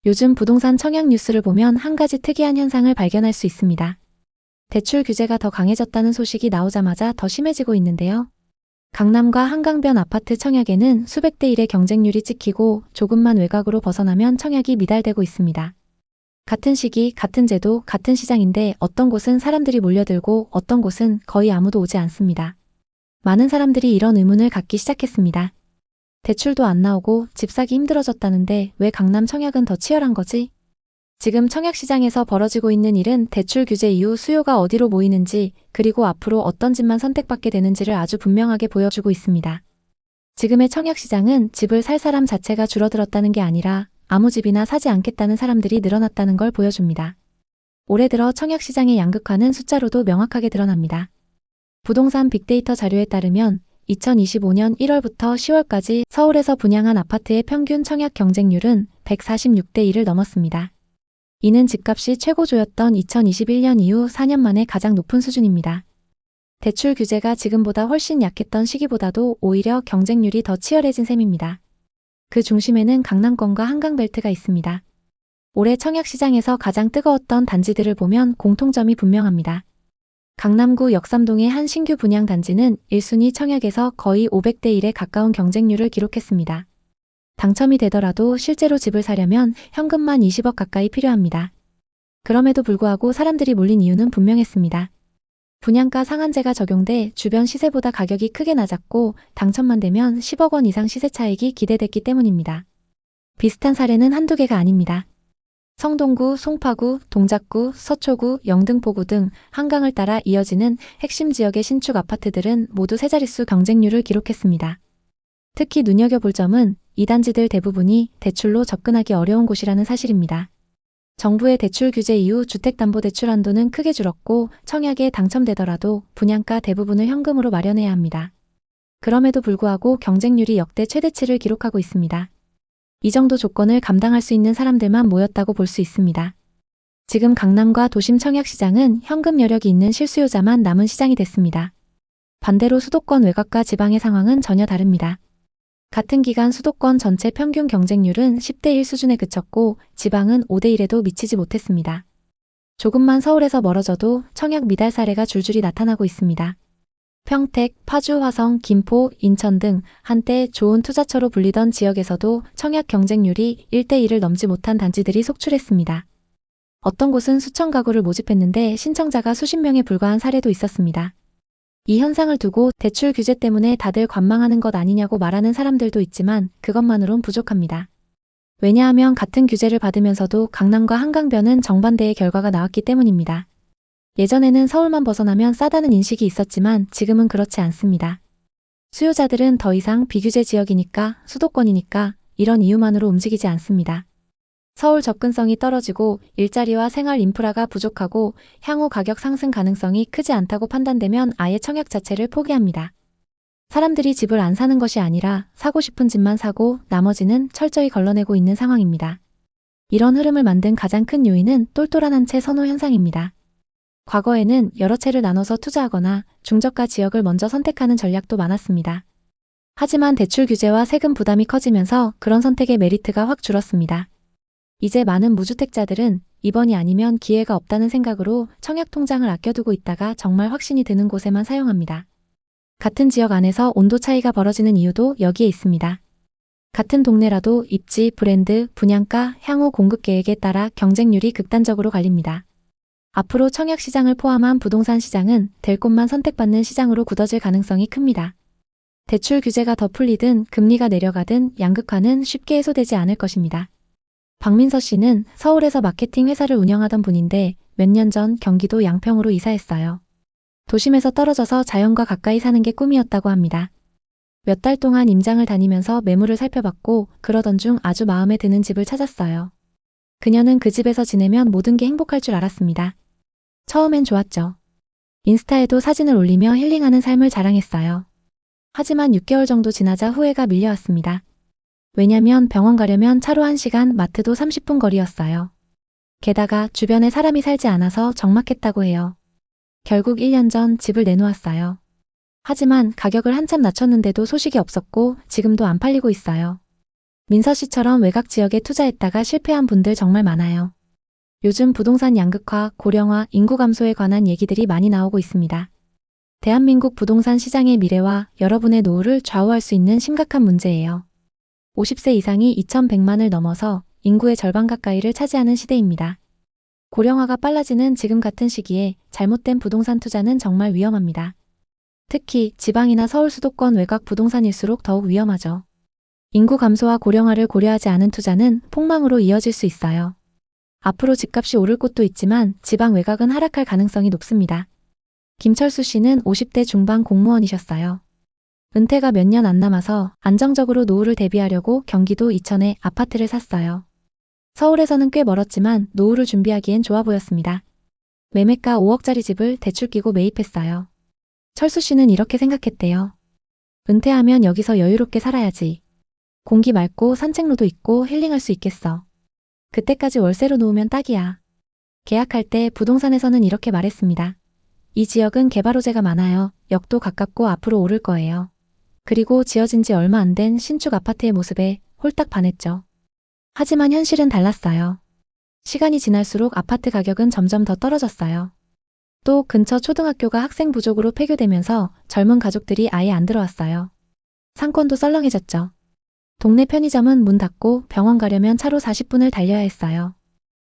요즘 부동산 청약 뉴스를 보면 한 가지 특이한 현상을 발견할 수 있습니다. 대출 규제가 더 강해졌다는 소식이 나오자마자 더 심해지고 있는데요. 강남과 한강변 아파트 청약에는 수백 대 1의 경쟁률이 찍히고 조금만 외곽으로 벗어나면 청약이 미달되고 있습니다. 같은 시기, 같은 제도, 같은 시장인데 어떤 곳은 사람들이 몰려들고 어떤 곳은 거의 아무도 오지 않습니다. 많은 사람들이 이런 의문을 갖기 시작했습니다. 대출도 안 나오고 집 사기 힘들어졌다는데 왜 강남 청약은 더 치열한 거지? 지금 청약시장에서 벌어지고 있는 일은 대출 규제 이후 수요가 어디로 모이는지, 그리고 앞으로 어떤 집만 선택받게 되는지를 아주 분명하게 보여주고 있습니다. 지금의 청약시장은 집을 살 사람 자체가 줄어들었다는 게 아니라 아무 집이나 사지 않겠다는 사람들이 늘어났다는 걸 보여줍니다. 올해 들어 청약시장의 양극화는 숫자로도 명확하게 드러납니다. 부동산 빅데이터 자료에 따르면 2025년 1월부터 10월까지 서울에서 분양한 아파트의 평균 청약 경쟁률은 146대 1을 넘었습니다. 이는 집값이 최고조였던 2021년 이후 4년 만에 가장 높은 수준입니다. 대출 규제가 지금보다 훨씬 약했던 시기보다도 오히려 경쟁률이 더 치열해진 셈입니다. 그 중심에는 강남권과 한강벨트가 있습니다. 올해 청약시장에서 가장 뜨거웠던 단지들을 보면 공통점이 분명합니다. 강남구 역삼동의 한 신규 분양 단지는 1순위 청약에서 거의 500대 1에 가까운 경쟁률을 기록했습니다. 당첨이 되더라도 실제로 집을 사려면 현금만 20억 가까이 필요합니다. 그럼에도 불구하고 사람들이 몰린 이유는 분명했습니다. 분양가 상한제가 적용돼 주변 시세보다 가격이 크게 낮았고 당첨만 되면 10억 원 이상 시세 차익이 기대됐기 때문입니다. 비슷한 사례는 한두 개가 아닙니다. 성동구, 송파구, 동작구, 서초구, 영등포구 등 한강을 따라 이어지는 핵심 지역의 신축 아파트들은 모두 세 자릿수 경쟁률을 기록했습니다. 특히 눈여겨볼 점은 이 단지들 대부분이 대출로 접근하기 어려운 곳이라는 사실입니다. 정부의 대출 규제 이후 주택담보대출 한도는 크게 줄었고 청약에 당첨되더라도 분양가 대부분을 현금으로 마련해야 합니다. 그럼에도 불구하고 경쟁률이 역대 최대치를 기록하고 있습니다. 이 정도 조건을 감당할 수 있는 사람들만 모였다고 볼 수 있습니다. 지금 강남과 도심 청약시장은 현금 여력이 있는 실수요자만 남은 시장이 됐습니다. 반대로 수도권 외곽과 지방의 상황은 전혀 다릅니다. 같은 기간 수도권 전체 평균 경쟁률은 10대 1 수준에 그쳤고 지방은 5대 1에도 미치지 못했습니다. 조금만 서울에서 멀어져도 청약 미달 사례가 줄줄이 나타나고 있습니다. 평택, 파주, 화성, 김포, 인천 등 한때 좋은 투자처로 불리던 지역에서도 청약 경쟁률이 1대 1을 넘지 못한 단지들이 속출했습니다. 어떤 곳은 수천 가구를 모집했는데 신청자가 수십 명에 불과한 사례도 있었습니다. 이 현상을 두고 대출 규제 때문에 다들 관망하는 것 아니냐고 말하는 사람들도 있지만 그것만으론 부족합니다. 왜냐하면 같은 규제를 받으면서도 강남과 한강변은 정반대의 결과가 나왔기 때문입니다. 예전에는 서울만 벗어나면 싸다는 인식이 있었지만 지금은 그렇지 않습니다. 수요자들은 더 이상 비규제 지역이니까, 수도권이니까 이런 이유만으로 움직이지 않습니다. 서울 접근성이 떨어지고 일자리와 생활 인프라가 부족하고 향후 가격 상승 가능성이 크지 않다고 판단되면 아예 청약 자체를 포기합니다. 사람들이 집을 안 사는 것이 아니라 사고 싶은 집만 사고 나머지는 철저히 걸러내고 있는 상황입니다. 이런 흐름을 만든 가장 큰 요인은 똘똘한 한 채 선호 현상입니다. 과거에는 여러 채를 나눠서 투자하거나 중저가 지역을 먼저 선택하는 전략도 많았습니다. 하지만 대출 규제와 세금 부담이 커지면서 그런 선택의 메리트가 확 줄었습니다. 이제 많은 무주택자들은 이번이 아니면 기회가 없다는 생각으로 청약 통장을 아껴두고 있다가 정말 확신이 드는 곳에만 사용합니다. 같은 지역 안에서 온도 차이가 벌어지는 이유도 여기에 있습니다. 같은 동네라도 입지, 브랜드, 분양가, 향후 공급 계획에 따라 경쟁률이 극단적으로 갈립니다. 앞으로 청약 시장을 포함한 부동산 시장은 될 곳만 선택받는 시장으로 굳어질 가능성이 큽니다. 대출 규제가 더 풀리든 금리가 내려가든 양극화는 쉽게 해소되지 않을 것입니다. 박민서 씨는 서울에서 마케팅 회사를 운영하던 분인데 몇 년 전 경기도 양평으로 이사했어요. 도심에서 떨어져서 자연과 가까이 사는 게 꿈이었다고 합니다. 몇 달 동안 임장을 다니면서 매물을 살펴봤고 그러던 중 아주 마음에 드는 집을 찾았어요. 그녀는 그 집에서 지내면 모든 게 행복할 줄 알았습니다. 처음엔 좋았죠. 인스타에도 사진을 올리며 힐링하는 삶을 자랑했어요. 하지만 6개월 정도 지나자 후회가 밀려왔습니다. 왜냐면 병원 가려면 차로 1시간, 마트도 30분 거리였어요. 게다가 주변에 사람이 살지 않아서 적막했다고 해요. 결국 1년 전 집을 내놓았어요. 하지만 가격을 한참 낮췄는데도 소식이 없었고 지금도 안 팔리고 있어요. 민서 씨처럼 외곽 지역에 투자했다가 실패한 분들 정말 많아요. 요즘 부동산 양극화, 고령화, 인구 감소에 관한 얘기들이 많이 나오고 있습니다. 대한민국 부동산 시장의 미래와 여러분의 노후를 좌우할 수 있는 심각한 문제예요. 50세 이상이 2,100만을 넘어서 인구의 절반 가까이를 차지하는 시대입니다. 고령화가 빨라지는 지금 같은 시기에 잘못된 부동산 투자는 정말 위험합니다. 특히 지방이나 서울 수도권 외곽 부동산일수록 더욱 위험하죠. 인구 감소와 고령화를 고려하지 않은 투자는 폭망으로 이어질 수 있어요. 앞으로 집값이 오를 곳도 있지만 지방 외곽은 하락할 가능성이 높습니다. 김철수 씨는 50대 중반 공무원이셨어요. 은퇴가 몇 년 안 남아서 안정적으로 노후를 대비하려고 경기도 이천에 아파트를 샀어요. 서울에서는 꽤 멀었지만 노후를 준비하기엔 좋아 보였습니다. 매매가 5억짜리 집을 대출 끼고 매입했어요. 철수 씨는 이렇게 생각했대요. 은퇴하면 여기서 여유롭게 살아야지. 공기 맑고 산책로도 있고 힐링할 수 있겠어. 그때까지 월세로 놓으면 딱이야. 계약할 때 부동산에서는 이렇게 말했습니다. 이 지역은 개발 호재가 많아요. 역도 가깝고 앞으로 오를 거예요. 그리고 지어진 지 얼마 안 된 신축 아파트의 모습에 홀딱 반했죠. 하지만 현실은 달랐어요. 시간이 지날수록 아파트 가격은 점점 더 떨어졌어요. 또 근처 초등학교가 학생 부족으로 폐교되면서 젊은 가족들이 아예 안 들어왔어요. 상권도 썰렁해졌죠. 동네 편의점은 문 닫고 병원 가려면 차로 40분을 달려야 했어요.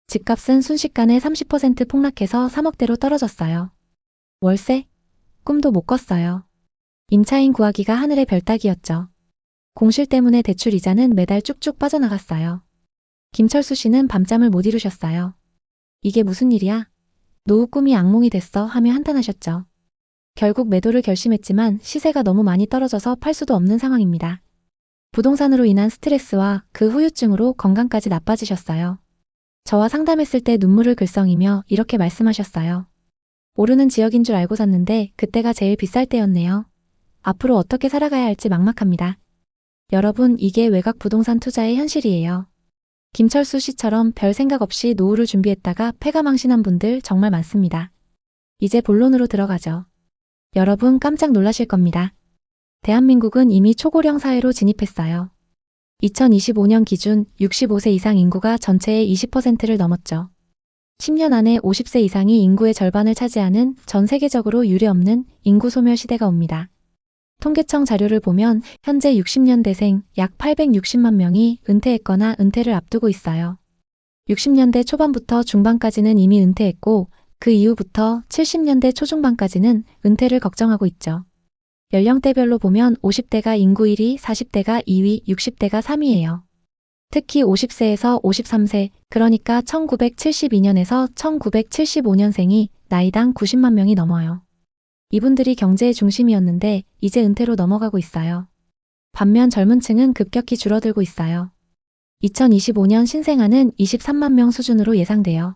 집값은 순식간에 30% 폭락해서 3억대로 떨어졌어요. 월세? 꿈도 못 꿨어요. 임차인 구하기가 하늘의 별 따기였죠. 공실 때문에 대출 이자는 매달 쭉쭉 빠져나갔어요. 김철수 씨는 밤잠을 못 이루셨어요. 이게 무슨 일이야? 노후 꿈이 악몽이 됐어 하며 한탄하셨죠. 결국 매도를 결심했지만 시세가 너무 많이 떨어져서 팔 수도 없는 상황입니다. 부동산으로 인한 스트레스와 그 후유증으로 건강까지 나빠지셨어요. 저와 상담했을 때 눈물을 글썽이며 이렇게 말씀하셨어요. 오르는 지역인 줄 알고 샀는데 그때가 제일 비쌀 때였네요. 앞으로 어떻게 살아가야 할지 막막합니다. 여러분, 이게 외곽 부동산 투자의 현실이에요. 김철수 씨처럼 별 생각 없이 노후를 준비했다가 패가망신한 분들 정말 많습니다. 이제 본론으로 들어가죠. 여러분 깜짝 놀라실 겁니다. 대한민국은 이미 초고령 사회로 진입했어요. 2025년 기준 65세 이상 인구가 전체의 20%를 넘었죠. 10년 안에 50세 이상이 인구의 절반을 차지하는 전 세계적으로 유례없는 인구 소멸 시대가 옵니다. 통계청 자료를 보면 현재 60년대생 약 860만 명이 은퇴했거나 은퇴를 앞두고 있어요. 60년대 초반부터 중반까지는 이미 은퇴했고 그 이후부터 70년대 초중반까지는 은퇴를 걱정하고 있죠. 연령대별로 보면 50대가 인구 1위, 40대가 2위, 60대가 3위예요. 특히 50세에서 53세, 그러니까 1972년에서 1975년생이 나이당 90만 명이 넘어요. 이분들이 경제의 중심이었는데 이제 은퇴로 넘어가고 있어요. 반면 젊은 층은 급격히 줄어들고 있어요. 2025년 신생아는 23만 명 수준으로 예상돼요.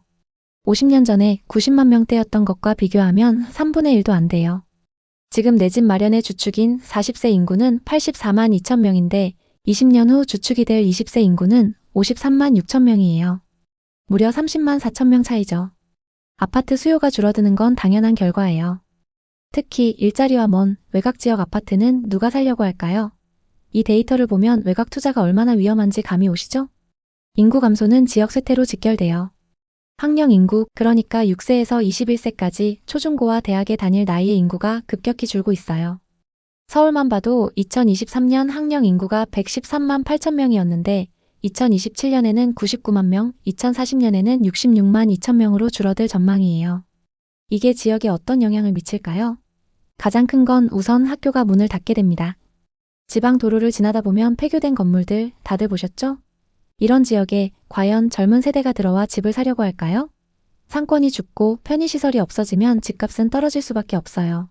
50년 전에 90만 명대였던 것과 비교하면 3분의 1도 안 돼요. 지금 내 집 마련의 주축인 40세 인구는 84만 2천 명인데 20년 후 주축이 될 20세 인구는 53만 6천 명이에요. 무려 30만 4천 명 차이죠. 아파트 수요가 줄어드는 건 당연한 결과예요. 특히 일자리와 먼 외곽 지역 아파트는 누가 살려고 할까요? 이 데이터를 보면 외곽 투자가 얼마나 위험한지 감이 오시죠? 인구 감소는 지역 쇠퇴로 직결돼요. 학령 인구, 그러니까 6세에서 21세까지 초중고와 대학에 다닐 나이의 인구가 급격히 줄고 있어요. 서울만 봐도 2023년 학령 인구가 113만 8천 명이었는데 2027년에는 99만 명, 2040년에는 66만 2천 명으로 줄어들 전망이에요. 이게 지역에 어떤 영향을 미칠까요? 가장 큰 건 우선 학교가 문을 닫게 됩니다. 지방 도로를 지나다 보면 폐교된 건물들 다들 보셨죠? 이런 지역에 과연 젊은 세대가 들어와 집을 사려고 할까요? 상권이 죽고 편의시설이 없어지면 집값은 떨어질 수밖에 없어요.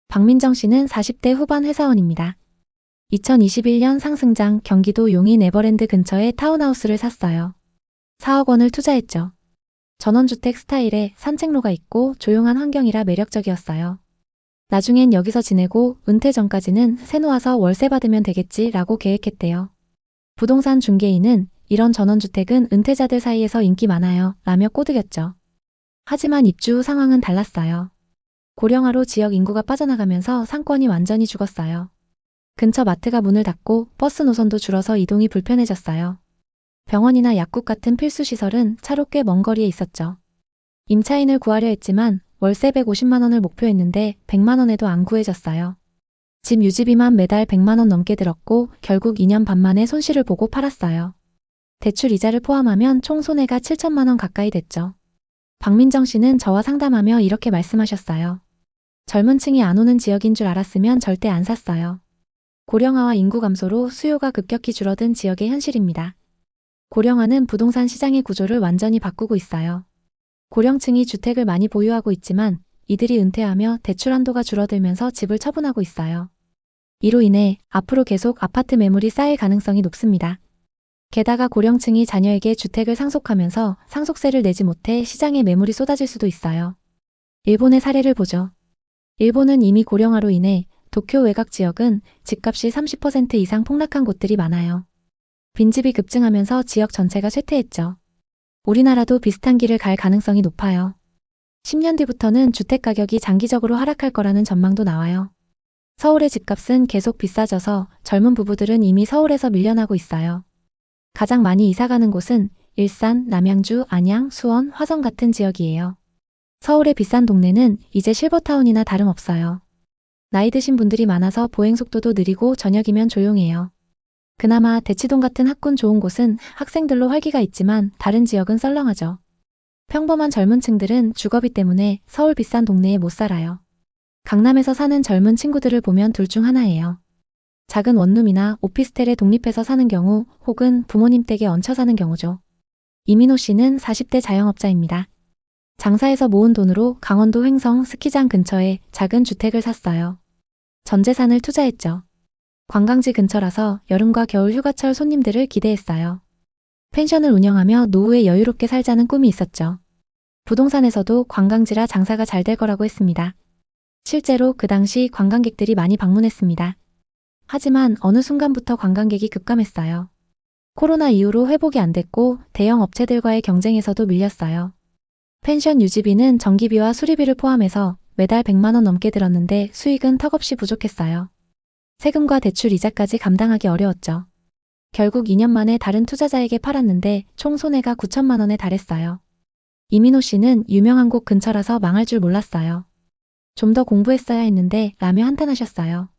박민정 씨는 40대 후반 회사원입니다. 2021년 상승장 경기도 용인 에버랜드 근처에 타운하우스를 샀어요. 4억 원을 투자했죠. 전원주택 스타일에 산책로가 있고 조용한 환경이라 매력적이었어요. 나중엔 여기서 지내고 은퇴 전까지는 새놓아서 월세 받으면 되겠지라고 계획했대요. 부동산 중개인은 이런 전원주택은 은퇴자들 사이에서 인기 많아요 라며 꼬드겼죠. 하지만 입주 후 상황은 달랐어요. 고령화로 지역 인구가 빠져나가면서 상권이 완전히 죽었어요. 근처 마트가 문을 닫고 버스 노선도 줄어서 이동이 불편해졌어요. 병원이나 약국 같은 필수 시설은 차로 꽤 먼 거리에 있었죠. 임차인을 구하려 했지만 월세 150만 원을 목표했는데 100만 원에도 안 구해졌어요. 집 유지비만 매달 100만 원 넘게 들었고 결국 2년 반 만에 손실을 보고 팔았어요. 대출 이자를 포함하면 총 손해가 7천만 원 가까이 됐죠. 박민정 씨는 저와 상담하며 이렇게 말씀하셨어요. 젊은 층이 안 오는 지역인 줄 알았으면 절대 안 샀어요. 고령화와 인구 감소로 수요가 급격히 줄어든 지역의 현실입니다. 고령화는 부동산 시장의 구조를 완전히 바꾸고 있어요. 고령층이 주택을 많이 보유하고 있지만 이들이 은퇴하며 대출 한도가 줄어들면서 집을 처분하고 있어요. 이로 인해 앞으로 계속 아파트 매물이 쌓일 가능성이 높습니다. 게다가 고령층이 자녀에게 주택을 상속하면서 상속세를 내지 못해 시장에 매물이 쏟아질 수도 있어요. 일본의 사례를 보죠. 일본은 이미 고령화로 인해 도쿄 외곽 지역은 집값이 30% 이상 폭락한 곳들이 많아요. 빈집이 급증하면서 지역 전체가 쇠퇴했죠. 우리나라도 비슷한 길을 갈 가능성이 높아요. 10년 뒤부터는 주택 가격이 장기적으로 하락할 거라는 전망도 나와요. 서울의 집값은 계속 비싸져서 젊은 부부들은 이미 서울에서 밀려나고 있어요. 가장 많이 이사가는 곳은 일산, 남양주, 안양, 수원, 화성 같은 지역이에요. 서울의 비싼 동네는 이제 실버타운이나 다름없어요. 나이 드신 분들이 많아서 보행 속도도 느리고 저녁이면 조용해요. 그나마 대치동 같은 학군 좋은 곳은 학생들로 활기가 있지만 다른 지역은 썰렁하죠. 평범한 젊은 층들은 주거비 때문에 서울 비싼 동네에 못 살아요. 강남에서 사는 젊은 친구들을 보면 둘 중 하나예요. 작은 원룸이나 오피스텔에 독립해서 사는 경우 혹은 부모님 댁에 얹혀 사는 경우죠. 이민호 씨는 40대 자영업자입니다. 장사해서 모은 돈으로 강원도 횡성 스키장 근처에 작은 주택을 샀어요. 전 재산을 투자했죠. 관광지 근처라서 여름과 겨울 휴가철 손님들을 기대했어요. 펜션을 운영하며 노후에 여유롭게 살자는 꿈이 있었죠. 부동산에서도 관광지라 장사가 잘 될 거라고 했습니다. 실제로 그 당시 관광객들이 많이 방문했습니다. 하지만 어느 순간부터 관광객이 급감했어요. 코로나 이후로 회복이 안 됐고 대형 업체들과의 경쟁에서도 밀렸어요. 펜션 유지비는 전기비와 수리비를 포함해서 매달 100만 원 넘게 들었는데 수익은 턱없이 부족했어요. 세금과 대출 이자까지 감당하기 어려웠죠. 결국 2년 만에 다른 투자자에게 팔았는데 총 손해가 9천만 원에 달했어요. 이민호 씨는 유명한 곳 근처라서 망할 줄 몰랐어요. 좀 더 공부했어야 했는데 라며 한탄하셨어요.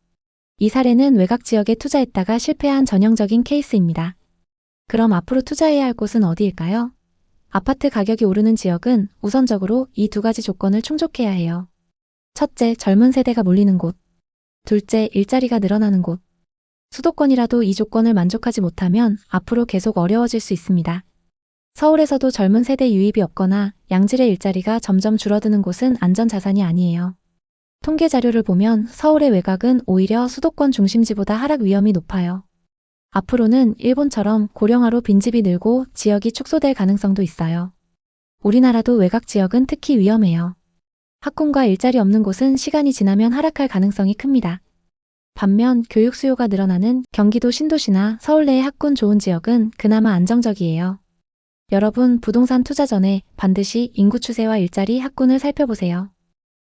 이 사례는 외곽 지역에 투자했다가 실패한 전형적인 케이스입니다. 그럼 앞으로 투자해야 할 곳은 어디일까요? 아파트 가격이 오르는 지역은 우선적으로 이 두 가지 조건을 충족해야 해요. 첫째, 젊은 세대가 몰리는 곳. 둘째, 일자리가 늘어나는 곳. 수도권이라도 이 조건을 만족하지 못하면 앞으로 계속 어려워질 수 있습니다. 서울에서도 젊은 세대 유입이 없거나 양질의 일자리가 점점 줄어드는 곳은 안전자산이 아니에요. 통계 자료를 보면 서울의 외곽은 오히려 수도권 중심지보다 하락 위험이 높아요. 앞으로는 일본처럼 고령화로 빈집이 늘고 지역이 축소될 가능성도 있어요. 우리나라도 외곽 지역은 특히 위험해요. 학군과 일자리 없는 곳은 시간이 지나면 하락할 가능성이 큽니다. 반면 교육 수요가 늘어나는 경기도 신도시나 서울 내의 학군 좋은 지역은 그나마 안정적이에요. 여러분, 부동산 투자 전에 반드시 인구 추세와 일자리, 학군을 살펴보세요.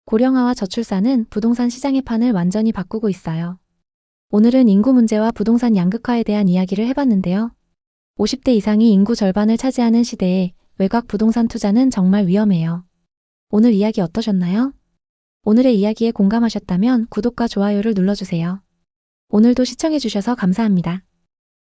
고령화와 저출산은 부동산 시장의 판을 완전히 바꾸고 있어요. 오늘은 인구 문제와 부동산 양극화에 대한 이야기를 해봤는데요. 50대 이상이 인구 절반을 차지하는 시대에 외곽 부동산 투자는 정말 위험해요. 오늘 이야기 어떠셨나요? 오늘의 이야기에 공감하셨다면 구독과 좋아요를 눌러주세요. 오늘도 시청해주셔서 감사합니다.